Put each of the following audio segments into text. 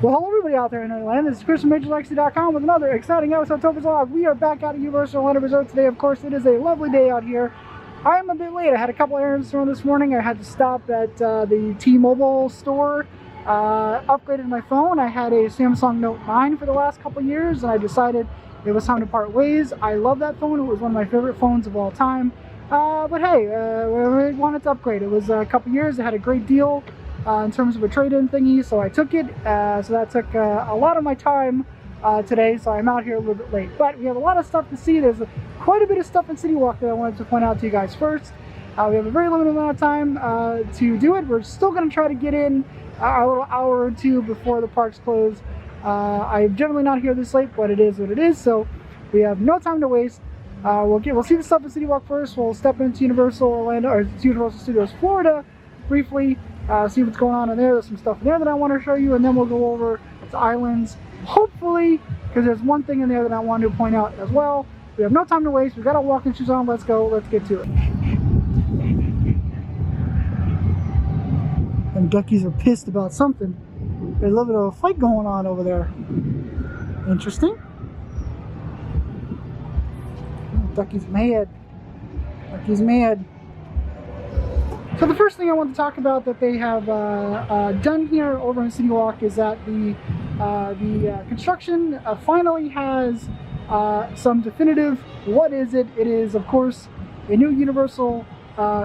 Well, hello everybody out there in Orlando. This is Chris from MajorLexi.com with another exciting episode of Topher's Vlog. We are back out at Universal Orlando Resort today. Of course, it is a lovely day out here. I am a bit late. I had a couple errands to run this morning. I had to stop at the T-Mobile store, upgraded my phone. I had a Samsung Note 9 for the last couple years, and I decided it was time to part ways. I love that phone. It was one of my favorite phones of all time. But hey, we wanted to upgrade. It was a couple years. It had a great deal in terms of a trade-in thingy, so I took it. So that took a lot of my time today, so I'm out here a little bit late. But we have a lot of stuff to see. There's quite a bit of stuff in City Walk that I wanted to point out to you guys first. We have a very limited amount of time to do it. We're still going to try to get in a little hour or two before the parks close. I'm generally not here this late, but it is what it is, so we have no time to waste. We'll see the stuff in City Walk first. We'll step into Universal Orlando, or Universal Studios Florida briefly, see what's going on in there. There's some stuff in there that I want to show you, and then we'll go over to Islands, hopefully, because there's one thing in there that I wanted to point out as well. We have no time to waste. We've got our walking shoes on. Let's go. Let's get to it. And duckies are pissed about something. There's a little bit of a fight going on over there. Interesting. Ducky's mad. Ducky's mad. So the first thing I want to talk about that they have done here over in City Walk is that the construction finally has some definitive. What is it? It is, of course, a new Universal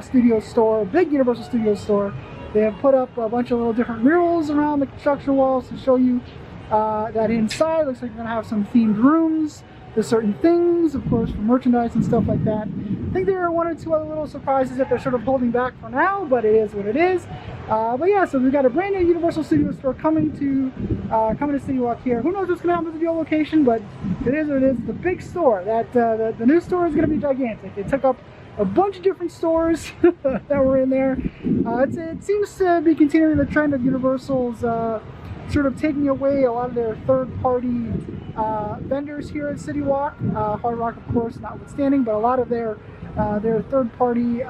Studios store, big Universal Studios store. They have put up a bunch of little different murals around the construction walls to show you that inside looks like you're going to have some themed rooms. There's certain things, of course, for merchandise and stuff like that. I think there are one or two other little surprises that they're sort of holding back for now, but it is what it is. But yeah, so we've got a brand new Universal Studios store coming to City Walk here. Who knows what's going to happen with the location, but it is what it is. The big store, the new store is going to be gigantic. It took up a bunch of different stores that were in there. It seems to be continuing the trend of Universal's sort of taking away a lot of their third-party vendors here at City Walk. Hard Rock, of course, notwithstanding, but a lot of their third-party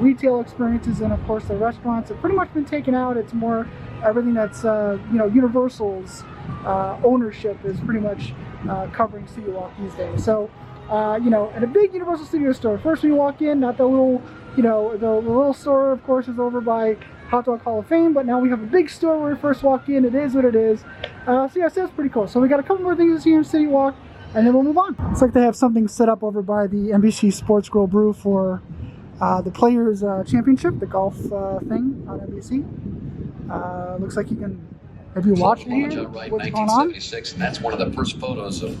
retail experiences and, of course, the restaurants have pretty much been taken out. It's more everything that's Universal's ownership is pretty much covering City Walk these days. So, in a big Universal Studios store, first when you walk in, not the little, the little store, of course, is over by Hot Dog Hall of Fame, but now we have a big store where we first walk in. It is what it is. So yeah, so that's pretty cool. So we got a couple more things to see in City Walk, and then we'll move on. Looks like they have something set up over by the NBC Sports Grill Brew for the Players Championship, the golf thing on NBC. Looks like you can, if you watch it here, right, what's going on. And that's one of the first photos of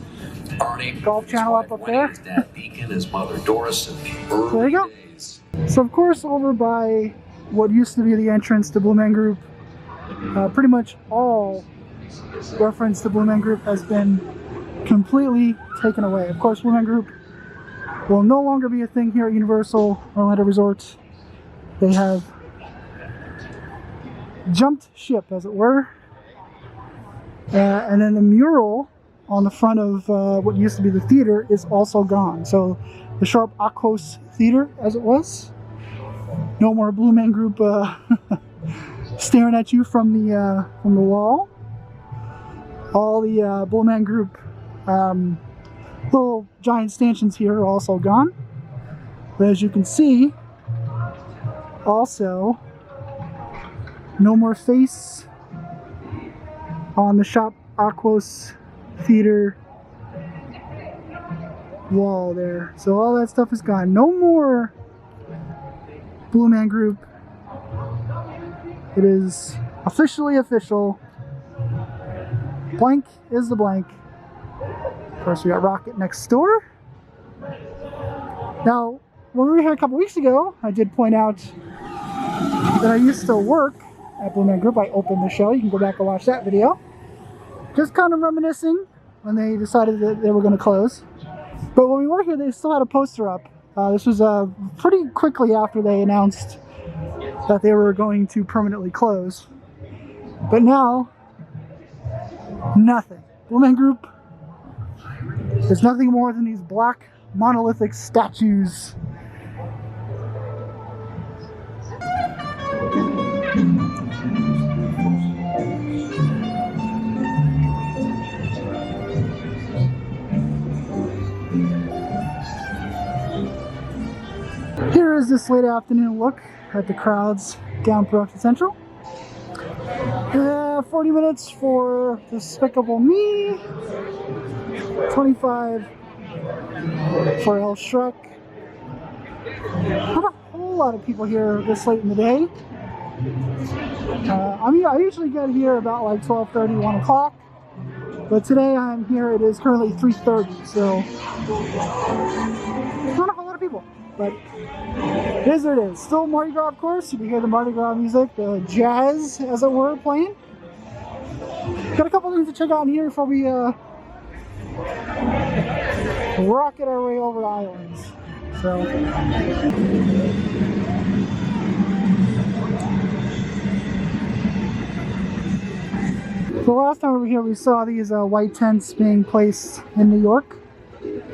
Arnie. Golf channel up there. His dad Beacon, his mother Doris, and the early there you go. days. So of course, over by what used to be the entrance to Blue Man Group, pretty much all reference to Blue Man Group has been completely taken away. Of course, Blue Man Group will no longer be a thing here at Universal Orlando Resort. They have jumped ship, as it were. And then the mural on the front of what used to be the theater is also gone. So the Sharp Aquos Theater, as it was. No more Blue Man Group staring at you from the wall. All the Blue Man Group little giant stanchions here are also gone. But as you can see, also no more face on the Shop Aquos Theater wall there. So all that stuff is gone. No more Blue Man Group. It is officially official. Blank is the blank. Of course, we got Rocket next door. Now, when we were here a couple weeks ago, I did point out that I used to work at Blue Man Group. I opened the show. You can go back and watch that video. Just kind of reminiscing when they decided that they were going to close. But when we were here, they still had a poster up. This was pretty quickly after they announced that they were going to permanently close. But now, nothing. Blue Man Group is nothing more than these black monolithic statues. Here's this late afternoon look at the crowds down Production Central. 40 minutes for Despicable Me, 25 for El Shrek. Not a whole lot of people here this late in the day. I usually get here about like 12:30, 1 o'clock. But today I'm here, it is currently 3:30, so not a whole lot of people. But it is what it is. Still Mardi Gras, of course. You can hear the Mardi Gras music, the jazz, as it were, playing. Got a couple things to check out in here before we rocket our way over the islands. So. The last time we were here, we saw these white tents being placed in New York.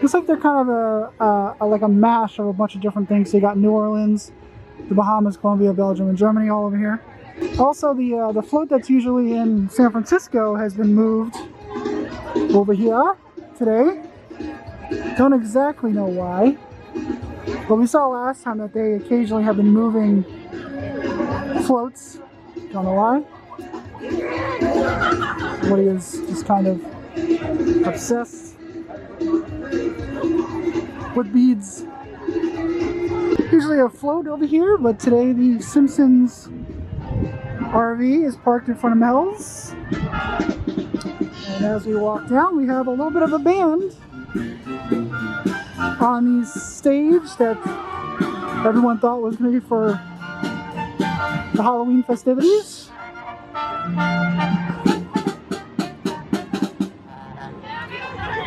Looks like they're kind of like a mash of a bunch of different things. So you got New Orleans, the Bahamas, Colombia, Belgium, and Germany all over here. Also, the float that's usually in San Francisco has been moved over here today. Don't exactly know why, but we saw last time that they occasionally have been moving floats. Don't know why. Woody is just kind of obsessed with beads. Usually a float over here, but today the Simpsons RV is parked in front of Mel's. And as we walk down, we have a little bit of a band on the stage that everyone thought was going to be for the Halloween festivities.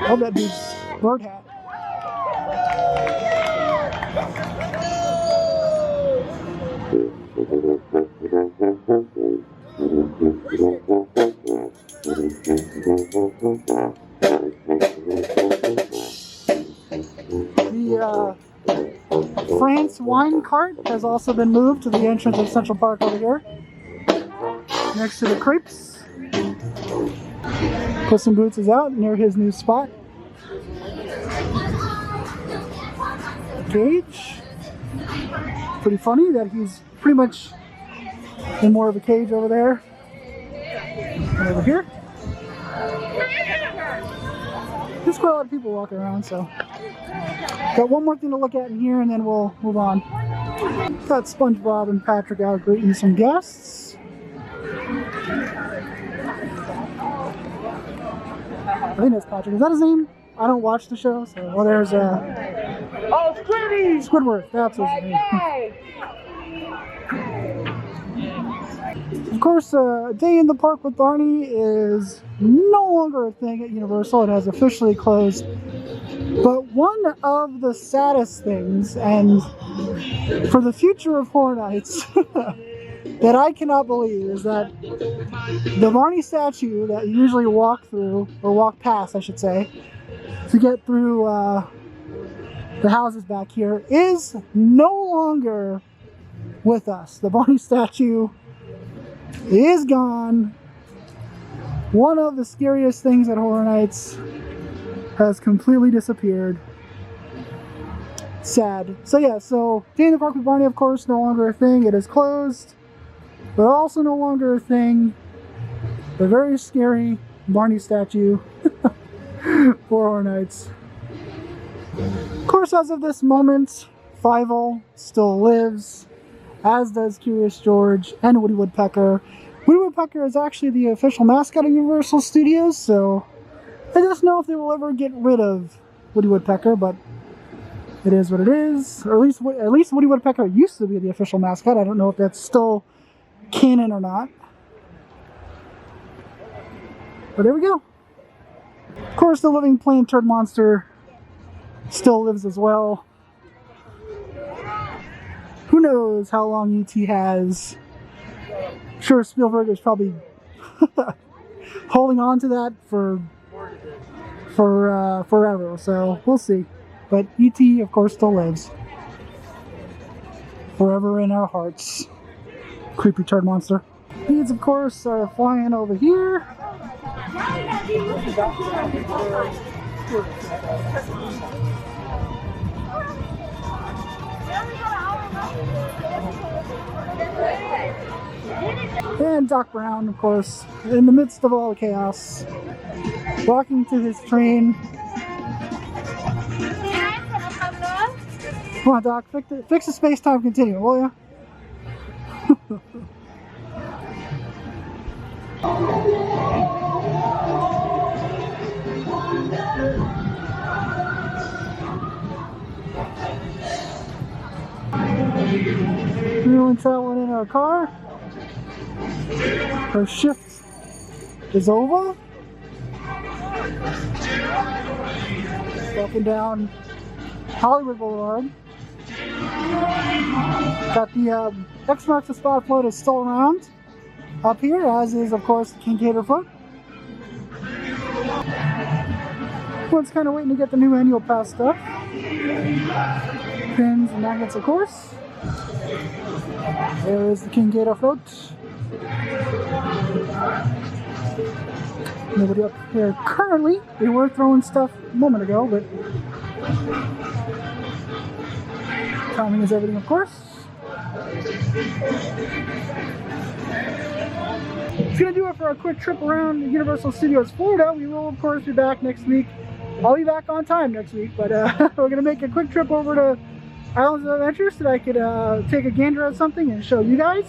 Oh, that dude's bird hat. The France wine cart has also been moved to the entrance of Central Park over here, next to the crepes. Puss in Boots is out near his new spot. Cage. Pretty funny that he's pretty much in more of a cage over there than over here. There's quite a lot of people walking around, so got one more thing to look at in here and then we'll move on. Got SpongeBob and Patrick out greeting some guests. I think that's Patrick. Is that his name? I don't watch the show, so well, there's Oh, Squiddy! Squidward. That's his name. Of course, a day in the park with Barney is no longer a thing at Universal. It has officially closed. But one of the saddest things, and for the future of Horror Nights, that I cannot believe is that the Barney statue that you usually walk through, or walk past, I should say, to get through the houses back here, is no longer with us. The Barney statue is gone. One of the scariest things at Horror Nights has completely disappeared. Sad. So yeah, so Day in the Park with Barney, of course, no longer a thing. It is closed. But also no longer a thing, the very scary Barney statue for Horror Nights. Of course, as of this moment, Fievel still lives, as does Curious George and Woody Woodpecker. Woody Woodpecker is actually the official mascot of Universal Studios, so I don't know if they will ever get rid of Woody Woodpecker, but it is what it is. Or at least Woody Woodpecker used to be the official mascot. I don't know if that's still canon or not. But there we go. Of course, the living plant turd monster still lives as well. Who knows how long E.T. has. Sure, Spielberg is probably holding on to that for forever, so we'll see. But E.T., of course, still lives. Forever in our hearts. Creepy turd monster. Beads, of course, are flying over here. And Doc Brown, of course, in the midst of all the chaos, walking to his train. Come on, Doc, fix the space-time continuum, will ya? Everyone traveling in our car. Our shift is over. Walking down Hollywood Boulevard. Got the X marks the spot float is still around up here, as is of course the Kincaid float. Everyone's kind of waiting to get the new annual pass stuff. Pins and magnets, of course. There is the Kincaid float. Nobody up here currently. They were throwing stuff a moment ago, but timing is everything, of course. It's going to do it for a quick trip around Universal Studios Florida. We will, of course, be back next week. I'll be back on time next week, but we're going to make a quick trip over to Islands of Adventure so that I could take a gander at something and show you guys.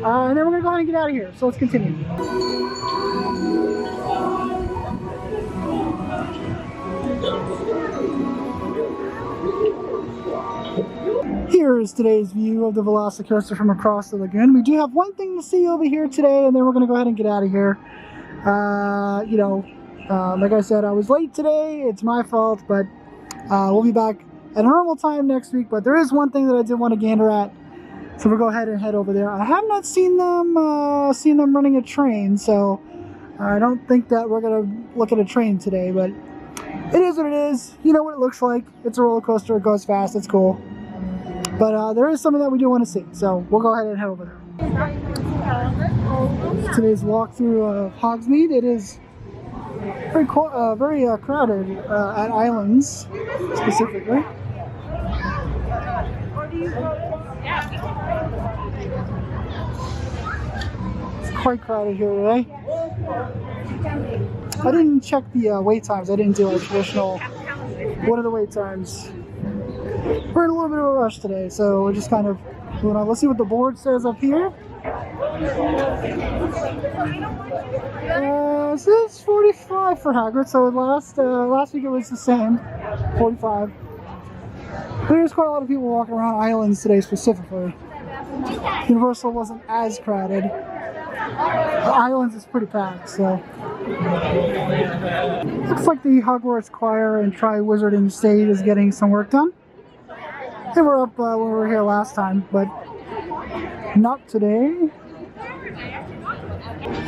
And then we're going to go ahead and get out of here. So let's continue. Here is today's view of the VelociCoaster from across the lagoon. We do have one thing to see over here today, and then we're going to go ahead and get out of here. Like I said, I was late today. It's my fault, but we'll be back at a normal time next week. But there is one thing that I did want to gander at, so we'll go ahead and head over there. I have not seen them running a train, so I don't think that we're going to look at a train today. But it is what it is. You know what it looks like. It's a roller coaster. It goes fast. It's cool. But there is something that we do want to see, so we'll go ahead and head over there. Today's walkthrough of Hogsmeade. It is very crowded at Islands, specifically. It's quite crowded here today. I didn't check the wait times. I didn't do a traditional, what are the wait times? We're in a little bit of a rush today, so we're just kind of moving on. Let's see what the board says up here. It says 45 for Hagrid, so last week it was the same, 45. There's quite a lot of people walking around Islands today specifically. Universal wasn't as crowded. The Islands is pretty packed, so. Looks like the Hogwarts Choir and Tri-Wizarding stage is getting some work done. They were up when we were here last time, but not today.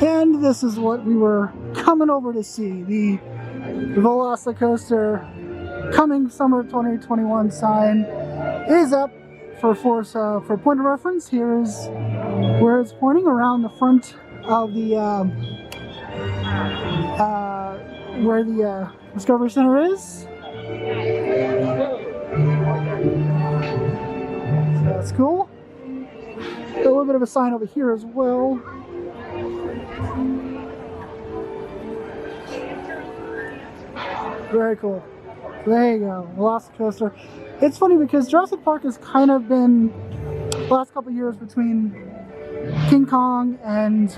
And this is what we were coming over to see. The VelociCoaster coming summer 2021 sign is up for point of reference. Here is where it's pointing around the front of the where the Discovery Center is. So that's cool. A little bit of a sign over here as well. Very cool. There you go, VelociCoaster. It's funny because Jurassic Park has kind of been the last couple of years between King Kong and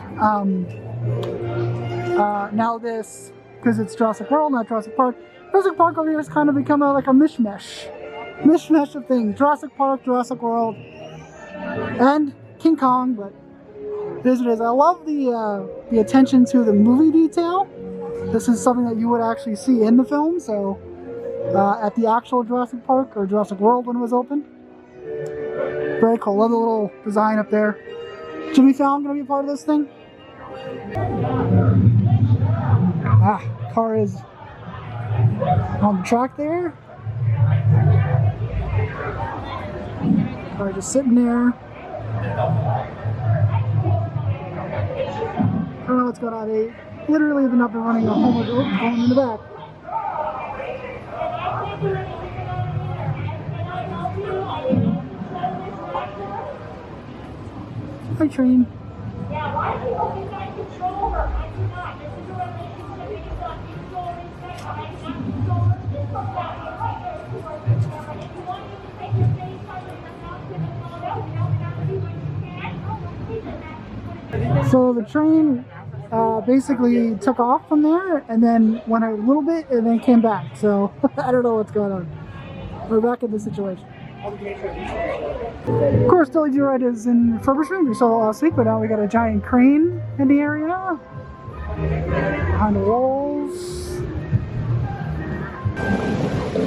now this, because it's Jurassic World, not Jurassic Park. Jurassic Park over here has kind of become like a mishmash of things. Jurassic Park, Jurassic World, and King Kong, but it is what it is. I love the attention to the movie detail. This is something that you would actually see in the film, so at the actual Jurassic Park or Jurassic World when it was open. Very cool. Love the little design up there. Jimmy Fallon gonna be a part of this thing? Car is on the track there. Car just sitting there. I don't know what's going on. They literally have been up and running a whole bunch of going in the back. Hi, train. Yeah, why do you guys control her? I do not. This is a revelation that made it done. You control her instead. I can't control her. This was that. Right there. If you want me to take your face out of the house and call out, you know, without me, when you can't. So the train basically took off from there and then went a little bit and then came back. So I don't know what's going on. We're back in this situation. Of course, Dolly Joyride is in refurbishment. We saw it last week, but now we got a giant crane in the area. Behind the walls.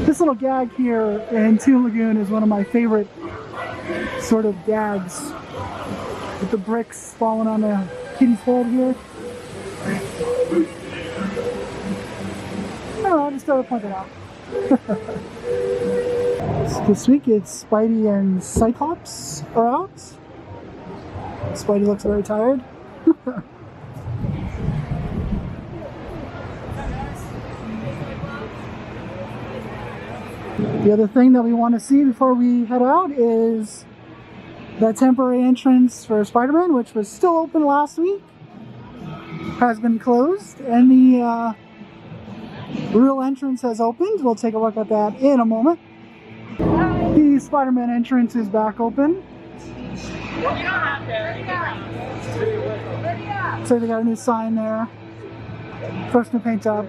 This little gag here in Toon Lagoon is one of my favorite sort of gags. With the bricks falling on the kitty's head here. I don't know, I just thought I'd point it out. This week it's Spidey and Cyclops are out. Spidey looks very tired. The other thing that we want to see before we head out is that temporary entrance for Spider-Man, which was still open last week, has been closed, and the real entrance has opened. We'll take a look at that in a moment. The Spider-Man entrance is back open. So they got a new sign there. Fresh new paint job.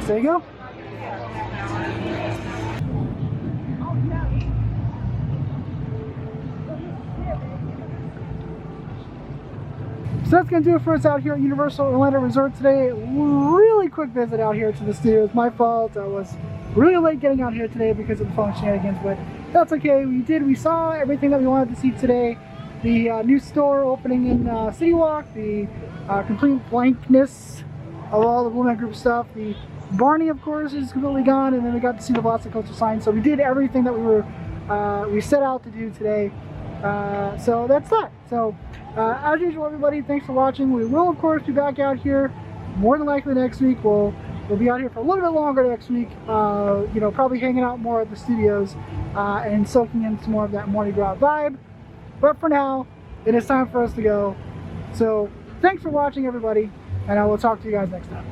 So there you go. So that's going to do it for us out here at Universal Orlando Resort today. Really quick visit out here to the studios. My fault. I was really late getting out here today because of the phone shenanigans, but that's okay. We saw everything that we wanted to see today. The new store opening in City Walk, the complete blankness of all the Woman Group stuff. The Barney, of course, is completely gone, and then we got to see the VelociCoaster sign. So we did everything that we set out to do today. So that's that. So as usual, everybody, thanks for watching. We will, of course, be back out here more than likely next week. We'll be out here for a little bit longer next week. You know, probably hanging out more at the studios and soaking in some more of that Mardi Gras vibe. But for now, it is time for us to go. So thanks for watching, everybody, and I will talk to you guys next time.